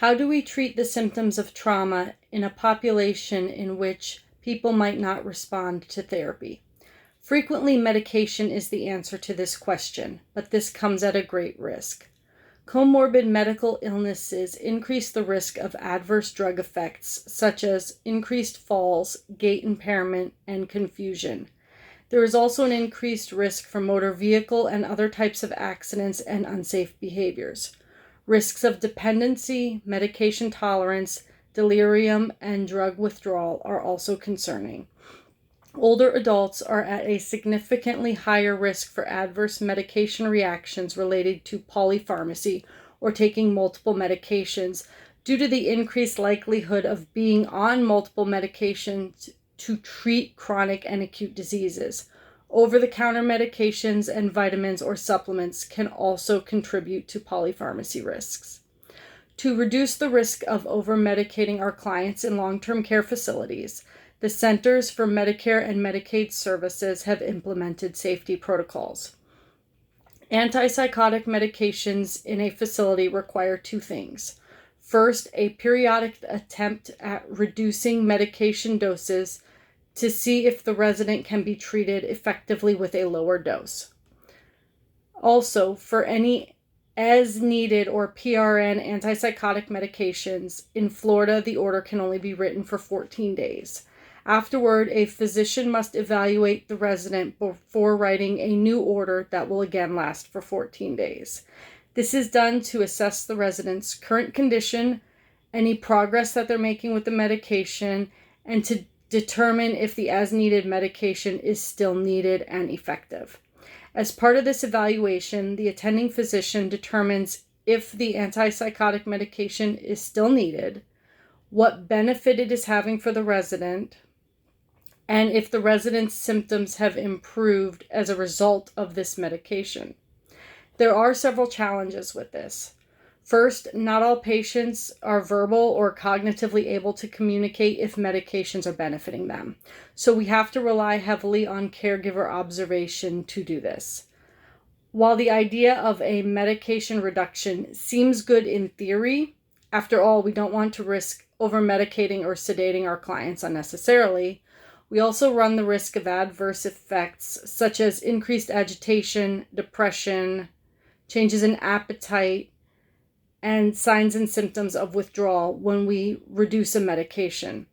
How do we treat the symptoms of trauma in a population in which people might not respond to therapy? Frequently, medication is the answer to this question, but this comes at a great risk. Comorbid medical illnesses increase the risk of adverse drug effects, such as increased falls, gait impairment, and confusion. There is also an increased risk for motor vehicle and other types of accidents and unsafe behaviors. Risks of dependency, medication tolerance, delirium, and drug withdrawal are also concerning. Older adults are at a significantly higher risk for adverse medication reactions related to polypharmacy or taking multiple medications due to the increased likelihood of being on multiple medications to treat chronic and acute diseases. Over-the-counter medications and vitamins or supplements can also contribute to polypharmacy risks. To reduce the risk of over-medicating our clients in long-term care facilities, the Centers for Medicare and Medicaid Services have implemented safety protocols. Antipsychotic medications in a facility require two things. First, a periodic attempt at reducing medication doses to see if the resident can be treated effectively with a lower dose. Also, for any as-needed or PRN antipsychotic medications, in Florida, the order can only be written for 14 days. Afterward, a physician must evaluate the resident before writing a new order that will again last for 14 days. This is done to assess the resident's current condition, any progress that they're making with the medication, and to determine if the as-needed medication is still needed and effective. As part of this evaluation, the attending physician determines if the antipsychotic medication is still needed, what benefit it is having for the resident, and if the resident's symptoms have improved as a result of this medication. There are several challenges with this. First, not all patients are verbal or cognitively able to communicate if medications are benefiting them. So we have to rely heavily on caregiver observation to do this. While the idea of a medication reduction seems good in theory, after all, we don't want to risk over-medicating or sedating our clients unnecessarily. We also run the risk of adverse effects such as increased agitation, depression, changes in appetite, and signs and symptoms of withdrawal when we reduce a medication.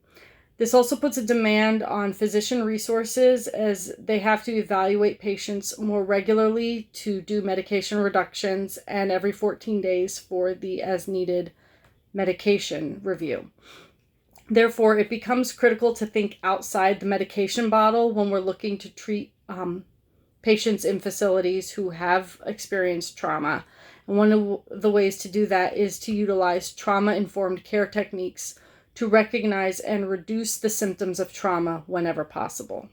This also puts a demand on physician resources as they have to evaluate patients more regularly to do medication reductions and every 14 days for the as-needed medication review. Therefore, it becomes critical to think outside the medication bottle when we're looking to treat patients in facilities who have experienced trauma. And one of the ways to do that is to utilize trauma-informed care techniques to recognize and reduce the symptoms of trauma whenever possible.